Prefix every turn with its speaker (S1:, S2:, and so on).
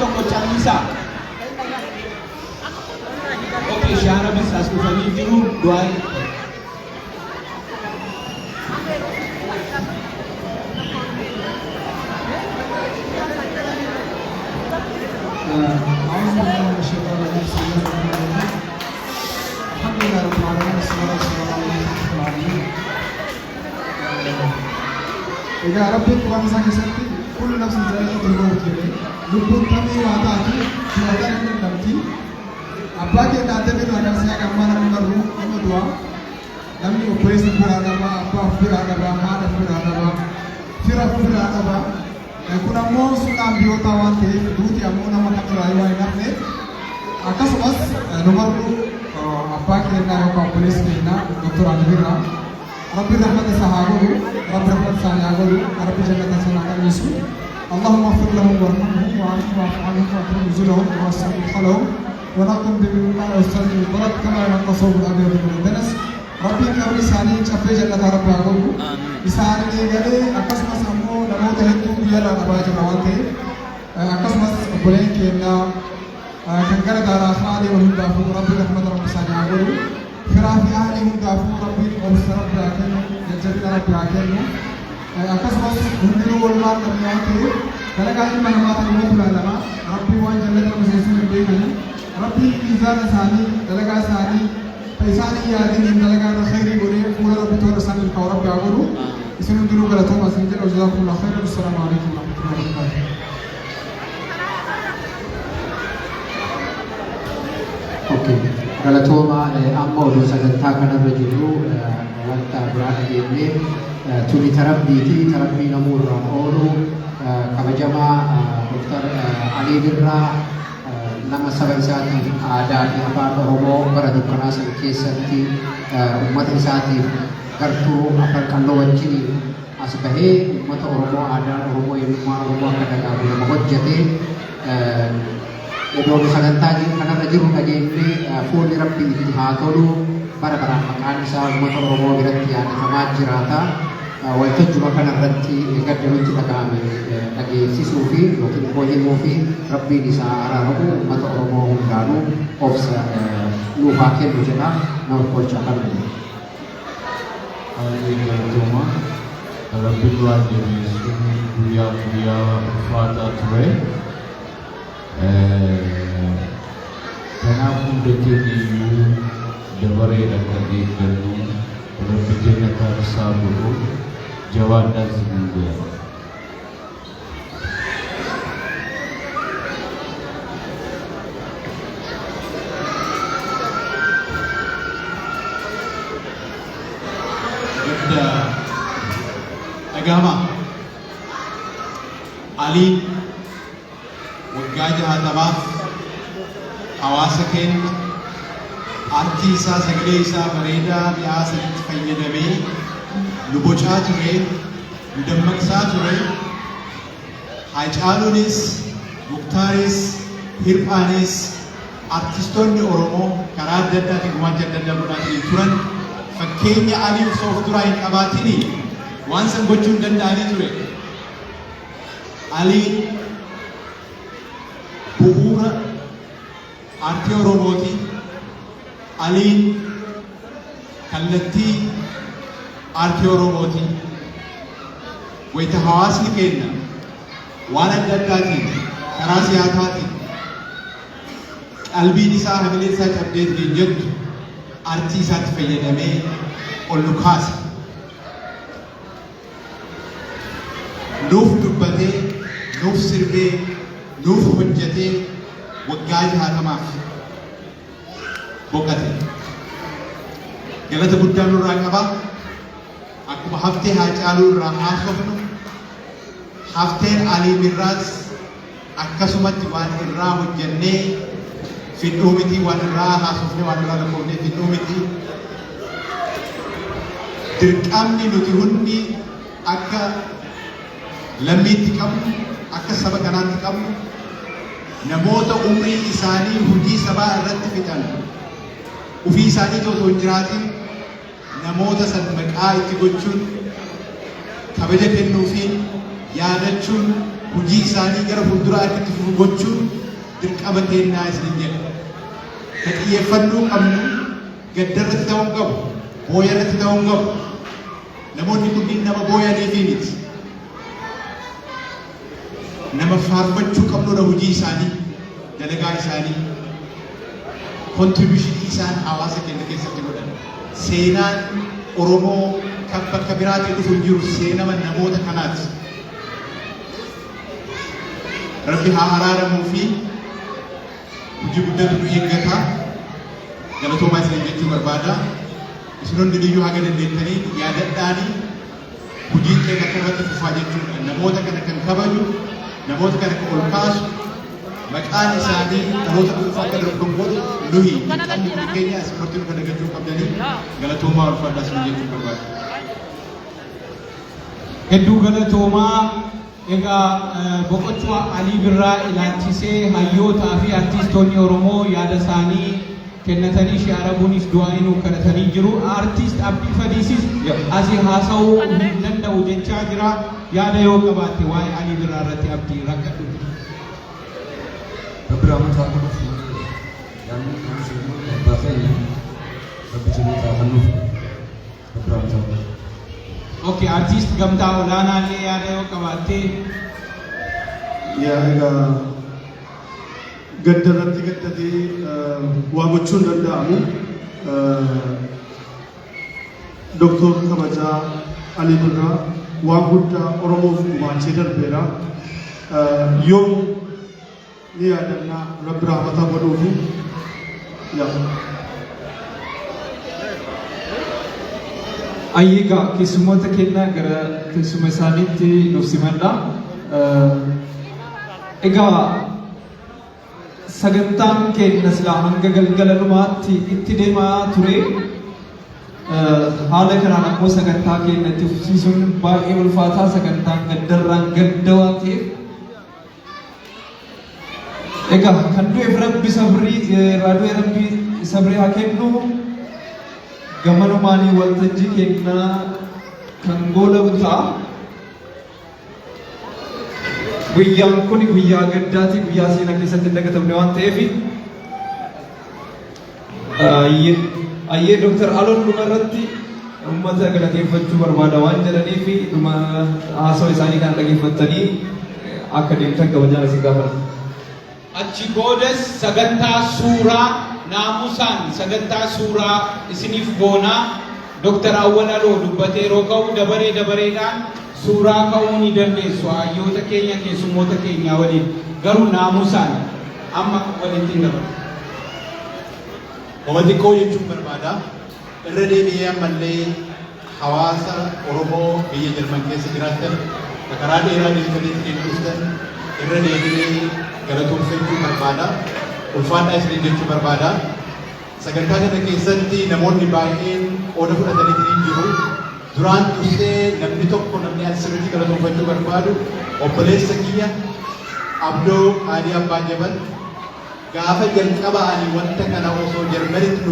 S1: tokko callisaa. Okey, Shahara bis as dhufanii jiru du'aa.
S2: أعوذ بالله من الشيطان الرجيم بسم الله الرحمن الرحيم الحمد لله رب العالمين والصلاة والسلام على رسول الله. إذا ربي قرآن ساكت كل نفس ذائقة الموت لبون تمي واتاكي في أدنى من النمتي أباكي ناتبين ونفسي أكمانا من الروح أمدوا نمي أبريس فرادبا أبا فرادبا مانا فرادبا فرادبا kuna mo sunan biota wante duti amuna makatra iwa inapne akasumas numaru abba ke na ko police ke na dr anvira rabbi rahmat sahabu rabbi rahmat sahabu rabbi jannata sanatan yesu allahumma ighfir lahum warhamhum wa'fu anhum wa'fu nuzulahum wa'fu halahum wa naqum bima yastazil barak kama yanqasu bil abiyad min danas rabbi kabri sani chafe jannata rabbi agu isani ne gale akasumas ammo namoota hedduu guyyaadhaan dhabaa jira waan ta'eef akkasumas obboleen keenya kan gara daaraa haalii wal hundaafuu rabbi rahmata rabbi isaanii haa godhu firaa fi haalii hundaafuu rabbi obsa rabbi haa kennu jajjabina rabbi haa kennu akkasumas hundinuu walumaan dhabne waan ta'eef dalagaa ilma namaa ta'e irratti ilaalama rabbi waan jallata nama seensuu hin beekani rabbi miizaana isaanii dalagaa isaanii isaanii yaadiniin dalagaa irra khayrii godhee fuula rabbi toora isaanii ilkaa'u rabbi haa godhu isin hundinuu galatooma isin jedha jazakumullahu khairan assalamu alaikum wa rahmatullahi wa barakatuh.
S3: Oke, galatooma amma oduu sagantaa kanarra jirru wanta biraa dhageenye tuni tarabbiiti tarabbii namuurraa oolu kabajamaa Dr. Alii Birraa nama saba isaatiif aadaa fi afaan Oromoo bara dukkanaa san keessatti uummata isaatiif gartuu afaan qalloo wajjin as bahee uummata Oromoo aadaan Oromoo eenyummaa Oromoo akka dagaagu nama hojjete iddoo sagantaa kanarra jiru dhageenye fuulli rabbii itti haa tolu bara baraan maqaan isaa uummata Oromoo biratti yaadatamaa jiraata. Waltajjuma kanarratti gadda nutti dhaga'ame dhageessisuu fi yookiin immoo himuu fi rabbiin isaa araaramu uummata Oromoo hundaanuu obsa nuuf haa kennu jedha nama kolchaa qabne.
S4: Galatooma rabbi du'aa deebisuun guyyaa ulfaataa ture. Kanaaf hunda keenya iyyuu dabareedha kan eeggannu rabbi jannataa isaa godhu jawaadhaan sibiin godha.
S1: Agama Ali waggaa jahatamaaf hawaasa keenya aartii isaa sagalee isaa bareedaa mi'aa sanitti fayyadamee nu bocaa ture nu dammaqsaa ture. Haacaaluunis Muktaaris Hirphaanis artistoonni Oromoo karaa adda addaatiin waan adda addaa godhaa turan fakkeenya Alii osoo of duraa hin qabaatini waan san gochuu hin danda'anii ture. Aliin bu'uura aartii Oromooti. Aliin kallattii aartii Oromooti. Wayita hawaasni keenya waan adda addaatiin karaa siyaasaatiin qalbiin isaa hamilee isaa cabdee hin jettu aartii isaatti fayyadamee ol nu kaasa. Nuuf dubbatee, nuuf sirbee, nuuf hojjetee waggaa jahatamaaf boqate. Galata guddaa nurraa qaba. Akkuma haftee Haacaaluu irraa haasofnu hafteen Alii Birraas akkasumatti waan irraa hojjennee fidhuu miti, waan irraa haasofnee waan irraa lakkoofnee fidhuu miti. Dirqamni nuti hundi akka lammiitti qabnu, akka saba kanaatti qabnu, namoota umrii isaanii hojii sabaa irratti fixan ufii isaanii osoo hin jiraatin namoota san maqaa itti gochuun kabaja kennuufiin yaadachuun hojii isaanii gara fuulduraatti itti fufu gochuun dirqama keenyaa isin jedha. Ka xiyyeeffannoo qabnu gaddarratti ta'uu hin qabu, booyarratti ta'uu hin qabu. Namoonni kunniin nama booyaniifii miti. Nama faarfachuu qabnudha hojii isaanii, dalagaa isaanii, kontribuushinii isaan hawaasa keenya keessatti godhan. Seenaan Oromoo kan bakka biraatii dhufu hin jiru seenama namoota kanaati. Rabbi haa araaramuu fi hojii guddatu nu eeggata. Galatoomaa isin jechuu barbaada. Isin hundi iyyuu haga dandeettanii yaadadhaanii hojiin keenya akka irratti fufaa jechuudha. Namoota kana kan kabaju, namoota kana kan ol kaasu, maqaan isaanii namoota dhuunfaa akka darban godhu nuyi qaamni keenya asirratti nu kadhagachuu qabdanii galatoomaa ulfaadhaa isin jechuu barbaada.
S5: Hedduu galatoomaa egaa boqochuu Alii Birraa ilaalchisee hayyootaa fi artiistoonni Oromoo yaada isaanii kennatanii shi'arabuunis du'aa nuu kadhatanii jiru. Artiist Abdii Fadiisis asii haasa'uu hin danda'u jechaa jira. Yaada yoo qabaatte waa'ee Alii Birraa irratti Abdii rakkadhu.
S6: Rabbi rahmataa qabuuf yaadni kunuunsi abbaa keenya Rabbi jannata kennuuf Rabbi rahmataa qabuuf.
S5: Okay, artiist gamtaa olaanaa illee yaada yoo qabaatte.
S7: Yaa egaa gaddarratti gaddatee waa gochuun danda'amu. Doktor kabajaa Alii Birraa waan guddaa Oromoof gumaachee darbeera. Yoom ni yaadanna Rabbi rahmataa godhuufi
S8: Ayyiga keessummoota kennaa gara keessuma isaaniitti nuuf simadha. Egaa sagantaan keenya silaa hanga galgala dhumaatti itti deemaa ture. Haala kanaan ammoo sagantaa keenya itti fufsiisuun baay'ee ulfaataa, sagantaan gaddarraan gadda waan ta'eef. Egaa kan du'eef Rabbi sabrii raaduu Rabbi sabrii haa kennu. Gamanumaanii waltajjii kennaa kan goolabu ta'a. Guyyaan kun guyyaa gaddaati, guyyaa seenaa keessatti hin dagatamne waan ta'eef ayyee Dr. Aloon dhuma irratti uummata galateeffachuu barbaada waan jedhaniif dhuma haasawaa isaanii kana dhaggeeffattanii akka deemtan kabajaan isin gaafata.
S5: Achi boodas sagantaa suuraa naamusaan sagantaa suuraa isiniif goonaa. Dr. Awwal Aloo dubbatee yeroo ka'u dabareedhaan suuraa ka'uu ni dandeessu hayyoota keenya keessummoota keenya waliin garuu naamusaan amma walitti dabala.
S1: Oma xiqqoo jechuun barbaada. Irra deebi'ee ammallee hawaasa Oromoo biyya Jarman keessa jiraatan karaa dheeraa deemtanii dhuftan irra deebi'ee galatoomfachuu barbaada. Ulfaadhaa isin jechuu barbaada. Sagantaa kana keessatti namoonni baay'een qooda fudhatanii jiru. Duraan dursee namni tokko namni asirratti galatoomfachuu barbaadu obboleessa kiyya Abdoo Qaalii Abbaa Jabal gaafa jalqaba ani wanta kana osoo Jarmanitti